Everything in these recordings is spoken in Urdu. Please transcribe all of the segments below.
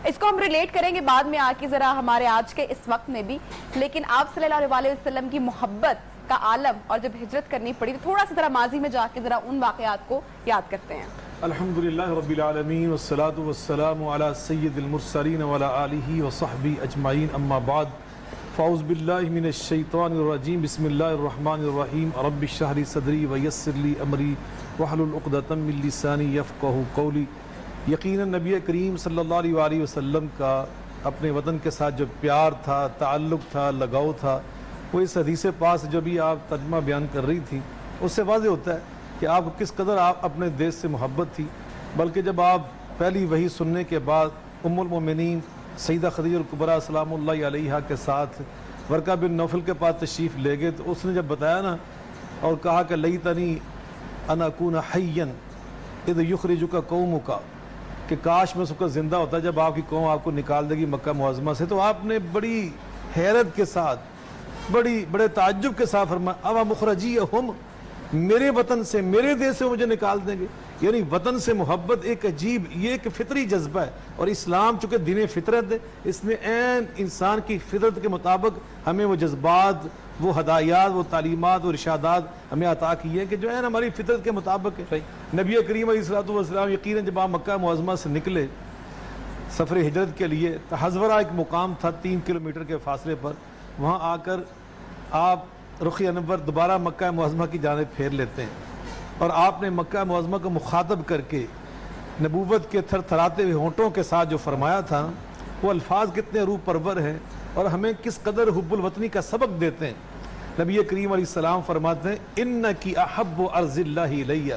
اس کو ہم ریلیٹ کریں گے بعد میں آ کے ذرا ہمارے آج کے اس وقت میں بھی، لیکن آپ صلی اللہ علیہ وسلم کی محبت کا عالم اور جب ہجرت کرنی پڑی تو تھوڑا سا ذرا ماضی میں جا کے ذرا ان واقعات کو یاد کرتے ہیں۔ الحمدللہ رب العالمین والصلاة والسلام علی سید المرسلین وعلی آلہ وصحبہ اجمعین، اما بعد، فاعوذ باللہ من الشیطان الرجیم، بسم اللہ الرحمن الرحیم، رب اشرح لی صدری ویسر لی امری واحلل عقدۃ من لسانی یفقہوا قولی۔ یقیناً نبی کریم صلی اللہ علیہ وآلہ وسلم کا اپنے وطن کے ساتھ جو پیار تھا، تعلق تھا، لگاؤ تھا، وہ اس حدیث پاک سے جو بھی آپ ترجمہ بیان کر رہی تھی اس سے واضح ہوتا ہے کہ آپ کو کس قدر آپ اپنے دیش سے محبت تھی۔ بلکہ جب آپ پہلی وحی سننے کے بعد ام المومنین سیدہ خدیجہ الکبریٰ سلام اللہ علیہا کے ساتھ ورقہ بن نوفل کے پاس تشریف لے گئے تو اس نے جب بتایا نا اور کہا کہ لیتنی ان اکون حیا اذ یخرجک قومک، کہ کاش میں اس وقت زندہ ہوتا جب آپ کی قوم آپ کو نکال دے گی مکہ معظمہ سے، تو آپ نے بڑی حیرت کے ساتھ بڑے تعجب کے ساتھ فرمایا اوا مخرجیہم، میرے وطن سے، میرے دیش سے مجھے نکال دیں گے۔ یعنی وطن سے محبت ایک عجیب، یہ ایک فطری جذبہ ہے، اور اسلام چونکہ دین فطرت ہے، اس نے عین انسان کی فطرت کے مطابق ہمیں وہ جذبات، وہ ہدایات، وہ تعلیمات، وہ ارشادات ہمیں عطا کی ہیں کہ جو عین ہماری فطرت کے مطابق ہے۔ نبی کریم علیہ الصلوۃ والسلام یقیناً جب آپ مکہ معظمہ سے نکلے سفر ہجرت کے لیے، حضورہ ایک مقام تھا 3 کلومیٹر کے فاصلے پر، وہاں آ کر آپ رخ انور دوبارہ مکہ معظمہ کی جانب پھیر لیتے ہیں، اور آپ نے مکہ معظمہ کو مخاطب کر کے نبوت کے تھر تھراتے ہوئے ہونٹوں کے ساتھ جو فرمایا تھا، وہ الفاظ کتنے روح پرور ہیں اور ہمیں کس قدر حب الوطنی کا سبق دیتے ہیں۔ نبی کریم علیہ السلام فرماتے ہیں انکی احب ارض اللہ الیہ،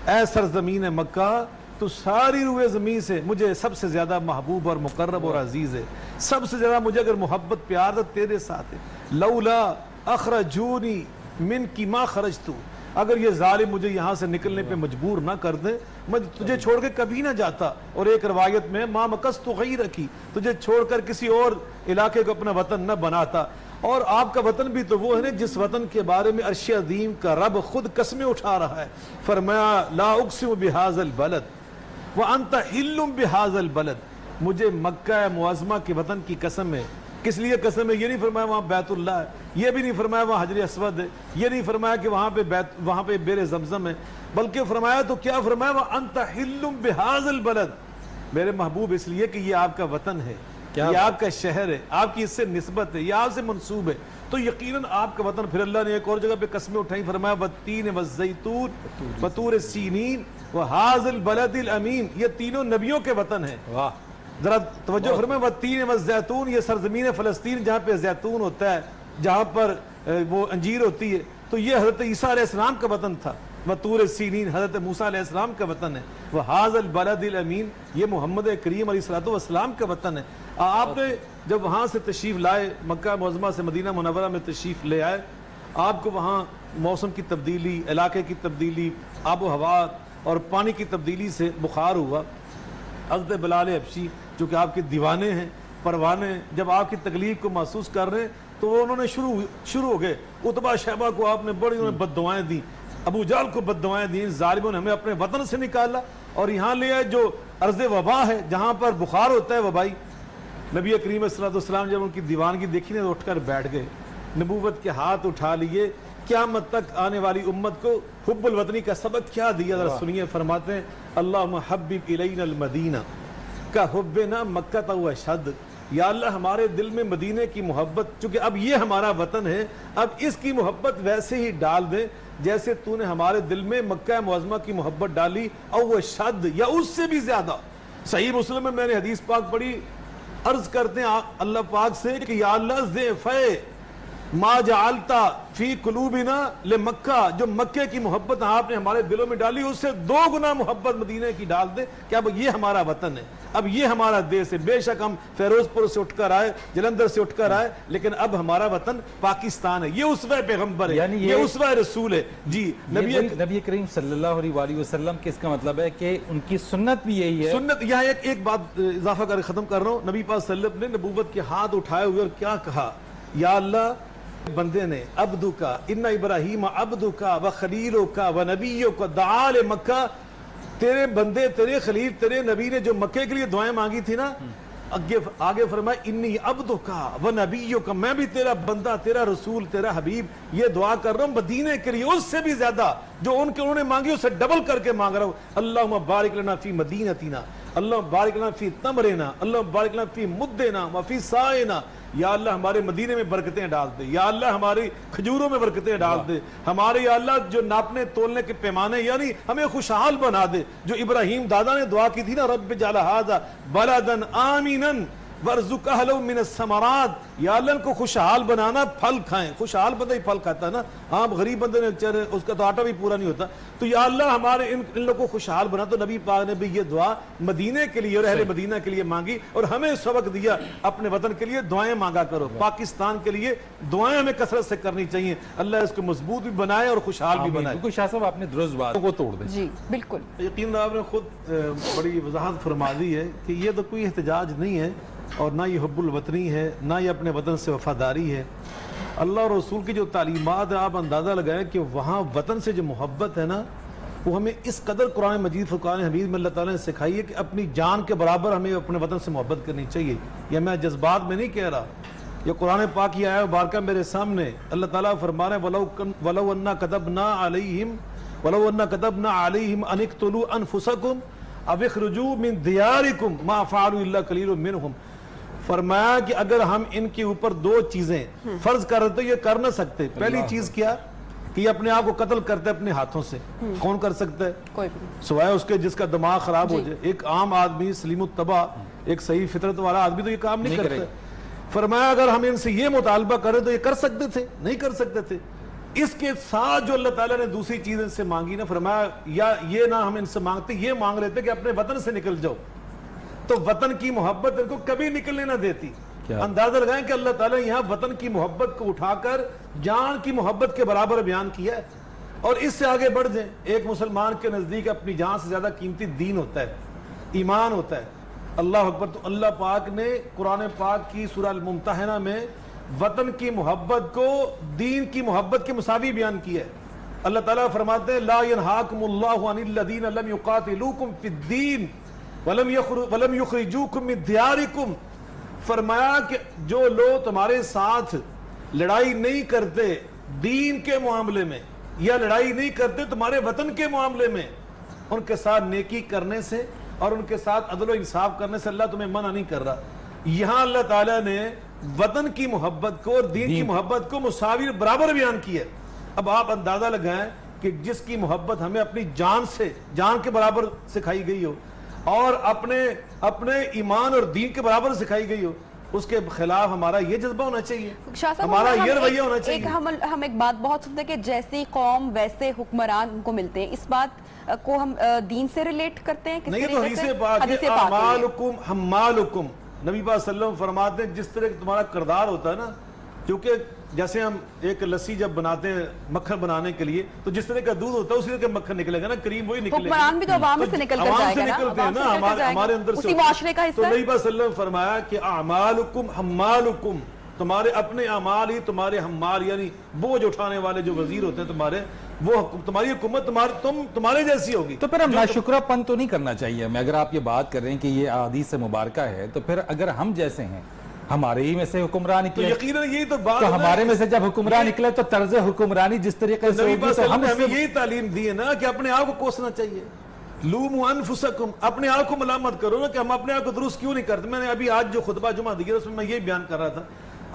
اے سرزمین مکہ تو ساری روئے زمین سے مجھے سب سے زیادہ محبوب اور مقرب اور عزیز ہے، سب سے زیادہ مجھے اگر محبت پیار تو تیرے ساتھ ہے۔ لولا اخرجونی من کی ما خرجتو، اگر یہ ظالم مجھے یہاں سے نکلنے پہ مجبور نہ کر دیں میں تجھے چھوڑ کے کبھی نہ جاتا، اور ایک روایت میں ما مکست غیرکی، تجھے چھوڑ کر کسی اور علاقے کو اپنا وطن نہ بناتا۔ اور آپ کا وطن بھی تو وہ ہے نا جس وطن کے بارے میں عرش عظیم کا رب خود قسمیں اٹھا رہا ہے، فرمایا لا اقسم بہذا البلد وانت حل بہذا البلد، مجھے مکہ معظمہ کے وطن کی قسم ہے۔ کس لیے قسم ہے؟ یہ نہیں فرمایا وہاں بیت اللہ ہے، یہ بھی نہیں فرمایا وہاں حجر اسود ہے، یہ نہیں فرمایا کہ وہاں پہ بیر زمزم ہے، بلکہ فرمایا تو کیا فرمایا وانت حل بہذا البلد، میرے محبوب اس لیے کہ یہ آپ کا وطن ہے، یہ آپ کا شہر ہے، آپ کی اس سے نسبت ہے، یہ آپ سے منسوب ہے، تو یقیناً آپ کا وطن۔ پھر اللہ نے ایک اور جگہ پہ قسمیں اٹھائیں، فرمایا والتین والزیتون وطور سینین وہذا البلد الامین، یہ تینوں نبیوں کے وطن ہیں۔ واہ، ذرا توجہ فرمائیں، والتین والزیتون، یہ سرزمین فلسطین جہاں پہ زیتون ہوتا ہے، جہاں پر وہ انجیر ہوتی ہے، تو یہ حضرت عیسیٰ علیہ السلام کا وطن تھا۔ وطور سینین حضرت موسیٰ علیہ السلام کا وطن ہے۔ وہذا البلد الامین، یہ محمد کریم علیہ السلام کا وطن ہے۔ آپ نے جب وہاں سے تشریف لائے، مکہ معظمہ سے مدینہ منورہ میں تشریف لے آئے، آپ کو وہاں موسم کی تبدیلی، علاقے کی تبدیلی، آب و ہوا اور پانی کی تبدیلی سے بخار ہوا۔ حضرت بلال حبشی جو کہ آپ کے دیوانے ہیں، پروانے، جب آپ کی تکلیف کو محسوس کر رہے ہیں تو انہوں نے شروع ہو گئے، عتبہ شیبہ کو آپ نے بڑی بد دعائیں دی، ابو جہل کو بد دعائیں دیں، ظالموں نے ہمیں اپنے وطن سے نکالا اور یہاں لے آئے جو عرض وبا ہے، جہاں پر بخار ہوتا ہے وبائی۔ نبی کریم صلی اللہ علیہ وسلم جب ان کی دیوانگی دیکھی نے تو اٹھ کر بیٹھ گئے، نبوت کے ہاتھ اٹھا لیے، قیامت تک آنے والی امت کو حب الوطنی کا سبق کیا دیا، ذرا سنیے۔ فرماتے ہیں اللہم حبب الینا المدینہ کا حبنا مکہ و اشد، یا اللہ ہمارے دل میں مدینے کی محبت، چونکہ اب یہ ہمارا وطن ہے، اب اس کی محبت ویسے ہی ڈال دیں جیسے تو نے ہمارے دل میں مکہ معظمہ کی محبت ڈالی، او اشد، یا اس سے بھی زیادہ۔ صحیح مسلم میں نے حدیث پاک پڑھی، عرض کرتے ہیں اللہ پاک سے کہ یا اللہ ضعفے ما جعلتا فی قلوبنا لمکہ، جو مکے کی محبت آپ نے ہمارے دلوں میں ڈالی اس سے 2 گنا محبت مدینہ کی ڈال دے، کہ اب یہ ہمارا وطن ہے، اب یہ ہمارا دیش ہے۔ بے شک ہم فیروز پور سے اٹھ کر آئے، جلندر سے اٹھ کر آئے، لیکن اب ہمارا وطن پاکستان ہے۔ یہ اسوہ پیغمبر ہے، یہ اسوہ رسول ہے۔ جی نبی کریم صلی اللہ علیہ وآلہ وسلم کے اس کا مطلب ہے کہ ان کی سنت بھی یہی ہے۔ سنت، یہاں ایک بات اضافہ کر ختم کر رہا ہوں، نبی پاک صلی اللہ علیہ وسلم نے نبوت کے ہاتھ اٹھائے ہوئے اور کیا کہا، یا اللہ بندے نے عبدو کا ان ابراہیم عبدو کا و خلیلو کا و نبیو کا دعا لمکہ، تیرے بندے، تیرے خلیل، تیرے نبی نے جو مکے کے لیے دعائیں مانگی تھی نا، آگے فرمایا انی عبدک و نبیک، میں بھی تیرا بندہ، تیرا رسول، تیرا حبیب یہ دعا کر رہا ہوں مدینے کے لیے، اس سے بھی زیادہ جو انہوں نے مانگی اسے ڈبل کر کے مانگ رہا ہوں. اللہم بارک لنا فی مدینتنا، اللہم بارک لنا فی تمرنا، اللہم بارک لنا فی مدنا وفی سائنا. یا اللہ ہمارے مدینے میں برکتیں ڈال دے، یا اللہ ہماری کھجوروں میں برکتیں ڈال دے، ہمارے یا اللہ جو ناپنے تولنے کے پیمانے یعنی ہمیں خوشحال بنا دے. جو ابراہیم دادا نے دعا کی تھی نا، رب اجعل ھذا بلدا آمنا وارزق اہلہ من الثمرات، یا اللہ ان کو خوشحال بنانا، پھل کھائیں. خوشحال بندہ ہی پھل کھاتا ہے نا، ہاں غریب بندے نے اس کا تو آٹا بھی پورا نہیں ہوتا. تو یا اللہ ہمارے ان لوگوں کو خوشحال بنا. تو نبی پاک نے بھی یہ دعا مدینے کے لیے اور اہل مدینہ کے لیے مانگی، اور ہمیں سبق دیا اپنے وطن کے لیے دعائیں مانگا کرو. پاکستان کے لیے دعائیں ہمیں کثرت سے کرنی چاہیے. اللہ اس کو مضبوط بھی بنائے اور خوشحال بھی بنائے. بالکل شاہ صاحب آپ نے درست بات کو توڑ دیں. جی بالکل. یقین آپ نے خود بڑی وضاحت فرما دی ہے کہ یہ تو کوئی احتجاج نہیں ہے، اور نہ یہ حب الوطنی ہے، نہ یہ اپنے وطن سے وفاداری ہے. اللہ اور رسول کی جو تعلیمات ہیں آپ اندازہ لگائیں کہ وہاں وطن سے جو محبت ہے نا، وہ ہمیں اس قدر قرآن مجید فرقان حمید میں اللہ تعالیٰ نے سکھائی ہے کہ اپنی جان کے برابر ہمیں اپنے وطن سے محبت کرنی چاہیے. یہ میں جذبات میں نہیں کہہ رہا، یہ قرآن پاک کی آیت مبارکہ میرے سامنے. اللہ تعالیٰ فرما رہے ہیں وَلَوْ أَنَّا كَتَبْنَا عَلَيْهِمْ أَنِ اقْتُلُوا أَنفُسَكُمْ أَوِ اخْرُجُوا مِنْ دِيَارِكُمْ مَا فَعَلُوا إِلَّا قَلِيلٌ مِّنْهُمْ. فرمایا کہ اگر ہم ان کے اوپر دو چیزیں فرض کر رہے تو یہ کر نہ سکتے. پہلی چیز کیا کہ یہ اپنے آپ کو قتل کرتے اپنے ہاتھوں سے. کون کر سکتا ہے؟ کوئی بھی سوائے اس کے جس کا دماغ خراب ہو جائے. ایک عام آدمی سلیم الطبع، ایک صحیح فطرت والا آدمی تو یہ کام نہیں کرتا. فرمایا اگر ہم ان سے یہ مطالبہ کریں تو یہ کر سکتے تھے؟ نہیں کر سکتے تھے. اس کے ساتھ جو اللہ تعالیٰ نے دوسری چیز ان سے مانگی نا، فرمایا یا یہ نہ ہم ان سے مانگتے، یہ مانگ لیتے کہ اپنے وطن سے نکل جاؤ. تو وطن کی محبت ان کو کبھی نکلنے نہ دیتی. اندازہ لگائیں کہ اللہ تعالیٰ یہاں وطن کی محبت کو اٹھا کر جان کی محبت کے برابر بیان کیا ہے. اور اس سے آگے بڑھ جائیں، ایک مسلمان کے نزدیک اپنی جان سے زیادہ قیمتی دین ہوتا ہے، ایمان ہوتا ہے. اللہ اکبر. تو اللہ پاک نے قرآن پاک کی سورہ الممتحنہ میں وطن کی محبت کو دین کی محبت کے مساوی بیان کیا ہے. اللہ تعالیٰ فرماتے ہیں لا ینہاکم اللہ عن الذین لم یقاتلوکم فی الدین ولم یخرجوکم من دیارکم. فرمایا کہ جو لوگ تمہارے ساتھ لڑائی نہیں کرتے دین کے معاملے میں، یا لڑائی نہیں کرتے تمہارے وطن کے معاملے میں، ان کے ساتھ نیکی کرنے سے اور ان کے ساتھ عدل و انصاف کرنے سے اللہ تمہیں منع نہیں کر رہا. یہاں اللہ تعالیٰ نے وطن کی محبت کو اور دین کی محبت کو مساوی برابر بیان کیا. اب آپ اندازہ لگائیں کہ جس کی محبت ہمیں اپنی جان سے، جان کے برابر سکھائی گئی ہو اور اپنے ایمان اور دین کے برابر سکھائی گئی ہو، اس کے خلاف ہمارا یہ جذبہ ہونا چاہیے، ہمارا یہ رویہ ہونا چاہیے. ہم ایک بات بہت سنتے ہیں کہ جیسی قوم ویسے حکمران کو ملتے ہیں. اس بات کو ہم دین سے ریلیٹ کرتے ہیں؟ نہیں تو حدیث پاک ہے اعمالکم حمالکم. نبی پاک صلی اللہ علیہ وسلم فرماتے ہیں جس طرح تمہارا کردار ہوتا ہے نا، کیونکہ جیسے ہم ایک لسی جب بناتے ہیں مکھن بنانے کے لیے تو جس طرح کا دودھ ہوتا ہے اسی طرح کا مکھن نکلے گا نا، کریم وہی نکلے گا. حکمران بھی تو عوام سے نکل کر جائے گا نا، نکلتے ہیں نا، ہمارے اندر سے اسی معاشرے کا حصہ. تو نبی پاک صلی اللہ علیہ وسلم فرمایا کہ اعمالکم حمالکم، تمہارے اپنے اعمال ہی تمہارے حمال یعنی بوجھ اٹھانے والے جو وزیر ہوتے ہیں تمہارے، وہ تمہاری حکومت تمہارے جیسی ہوگی. تو پھر ہم ناشکرہ پن تو نہیں کرنا چاہیے ہمیں. اگر آپ یہ بات کر رہے ہیں کہ یہ احادیث مبارکہ ہے تو پھر اگر ہم جیسے ہیں، ہمارے ہی میں سے حکمران نکلے، یقیناً یہی تو بات تو ہمارے میں سے جب حکمران نکلے تو طرز حکمرانی جس طریقے سے ہوگی تو ہم ہمیں یہی تعلیم دی ہے نا کہ اپنے آپ کو کوسنا چاہیے. لوموا انفسکم، اپنے آپ کو ملامت کرو نا کہ ہم اپنے آپ کو درست کیوں نہیں کرتے. میں نے ابھی آج جو خطبہ جمعہ دیا اس میں میں یہ بیان کر رہا تھا.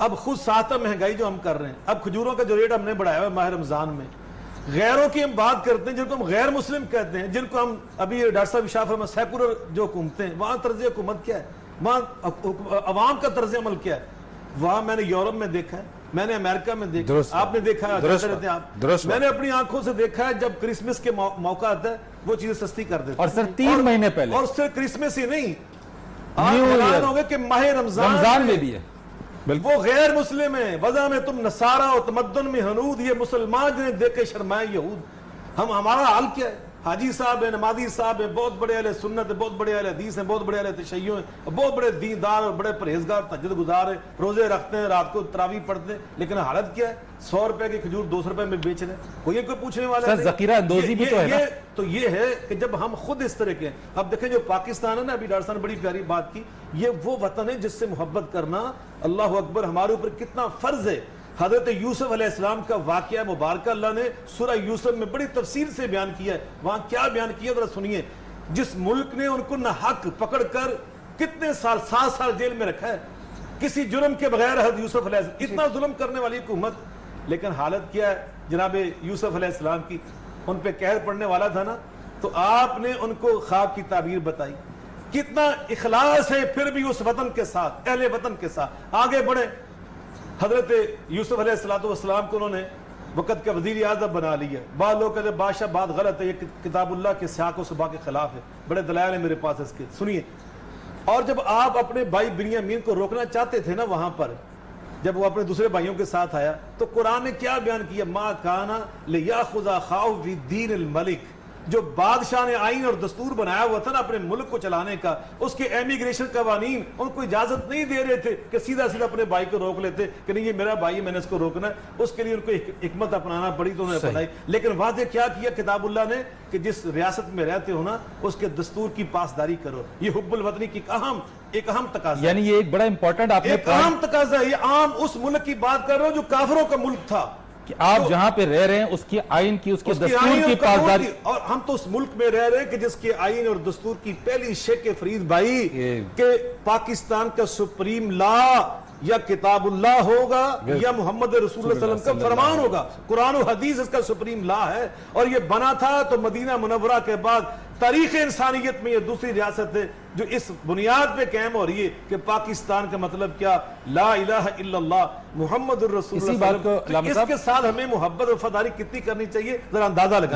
اب خود ساتھ مہنگائی جو ہم کر رہے ہیں، اب کھجوروں کا جو ریٹ ہم نے بڑھایا ہے ماہ رمضان میں، غیروں کی ہم بات کرتے ہیں جن کو ہم غیر مسلم کہتے ہیں، جن کو ہم ابھی ڈاکٹر صاحب اشاعت فرمایا سیکولر جو حکومتیں ہیں، وہاں طرز حکومت کیا ہے، وہاں عوام کا طرز عمل کیا ہے. وہاں میں نے یورپ میں دیکھا ہے، میں نے امریکہ میں دیکھا ہے، آپ نے دیکھا ہے، میں نے اپنی آنکھوں سے دیکھا ہے جب کرسمس کے موقع آتا ہے وہ چیزیں سستی کر دیتے ہیں. اور سر 3 مہینے پہلے، اور صرف کرسمس ہی نہیں، آپ حیران ہوں گے کہ ماہ رمضان میں بھی ہے وہ غیر مسلم ہیں. وضع میں تم نصارہ و تمدن میں ہنود، یہ مسلمان جنہیں دیکھ کے شرمائے یہود. ہمارا حال کیا ہے؟ حاجی صاحب ہیں, نمازی صاحب ہیں, بہت بڑے اہل سنت ہیں, بہت بڑے اہل حدیث ہیں, بہت بڑے اہل تشیع ہیں, بہت بڑے دیندار اور بڑے پرہیزگار تہجد گزار ہیں, روزے رکھتے ہیں, رات کو تراویح پڑھتے ہیں, لیکن حالت کیا ہے؟ 100 روپے کی کھجور 200 روپے میں بیچ رہے ہیں. کوئی پوچھنے والا سر نہیں. ذخیرہ اندوزی بھی تو ہے نا. تو یہ ہے کہ جب ہم خود اس طرح کے ہیں. اب دیکھیں جو پاکستان ہے نا, ابھی ڈاکٹر صاحب نے بڑی پیاری بات کی, یہ وہ وطن ہے جس سے محبت کرنا اللہ اکبر ہمارے اوپر کتنا فرض ہے. حضرت یوسف علیہ السلام کا واقعہ مبارکہ اللہ نے سورہ یوسف میں بڑی تفصیل سے بیان کیا ہے. وہاں کیا بیان کیا ذرا سنیے. جس ملک نے ان کو نہ حق پکڑ کر کتنے سال 7 سال جیل میں رکھا ہے کسی جرم کے بغیر, حضرت یوسف علیہ السلام, اتنا ظلم کرنے والی حکومت, لیکن حالت کیا ہے جناب یوسف علیہ السلام کی؟ ان پہ قہر پڑنے والا تھا نا, تو آپ نے ان کو خواب کی تعبیر بتائی. کتنا اخلاص ہے پھر بھی اس وطن کے ساتھ, اہل وطن کے ساتھ آگے بڑھے. حضرت یوسف علیہ السلام کو انہوں نے وقت کا وزیر اعظم بنا لیا. بعض لوگ کہتے ہیں بادشاہ بات غلط ہے, یہ کتاب اللہ کے سیاق و سباق کے خلاف ہے. بڑے دلائل ہیں میرے پاس اس کے, سنیے. اور جب آپ اپنے بھائی بنیامین کو روکنا چاہتے تھے نا وہاں پر, جب وہ اپنے دوسرے بھائیوں کے ساتھ آیا, تو قرآن نے کیا بیان کیا؟ ما کانا لیاخذ اخاہ فی دین الملک. جو بادشاہ نے آئین اور دستور بنایا ہوا تھا نا اپنے ملک کو چلانے کا, اس کے امیگریشن قوانین ان کو اجازت نہیں دے رہے تھے کہ سیدھا سیدھا اپنے بھائی کو روک لیتے کہ نہیں یہ میرا بھائی ہے, میں نے اس کو روکنا ہے. اس کے لیے ان کو حکمت اپنانا پڑی تو انہوں نے اپنائی. لیکن واضح کیا کیا کتاب اللہ نے کہ جس ریاست میں رہتے ہو نا اس کے دستور کی پاسداری کرو. یہ حب الوطنی کی ایک اہم تقاضا, یعنی یہ ایک بڑا امپورٹنٹ آپ نے ایک اہم تقاضا ہے. یہ عام اس ملک کی بات کر رہا ہوں جو کافروں کا ملک تھا, کہ آپ جہاں پہ رہ رہے ہیں اس کی آئین کی, اس کے دستور کی پاسداری. اور ہم تو اس ملک میں رہ رہے ہیں کہ جس کے آئین اور دستور کی پہلی شک فرید بھائی کہ پاکستان کا سپریم لا یا کتاب اللہ ہوگا یا محمد رسول اللہ صلی اللہ علیہ وسلم کا فرمان ہوگا. قرآن و حدیث اس کا سپریم لا ہے, اور یہ بنا تھا تو مدینہ منورہ کے بعد تاریخ انسانیت میں یہ دوسری ریاست ہے جو اس بنیاد پہ قائم ہو رہی ہے کہ پاکستان کا مطلب کیا؟ لا الہ الا اللہ محمد الرسول اللہ صلی اللہ علیہ وسلم. اس کے ساتھ ہمیں محبت و وفاداری کتنی کرنی چاہیے ذرا اندازہ لگائیں.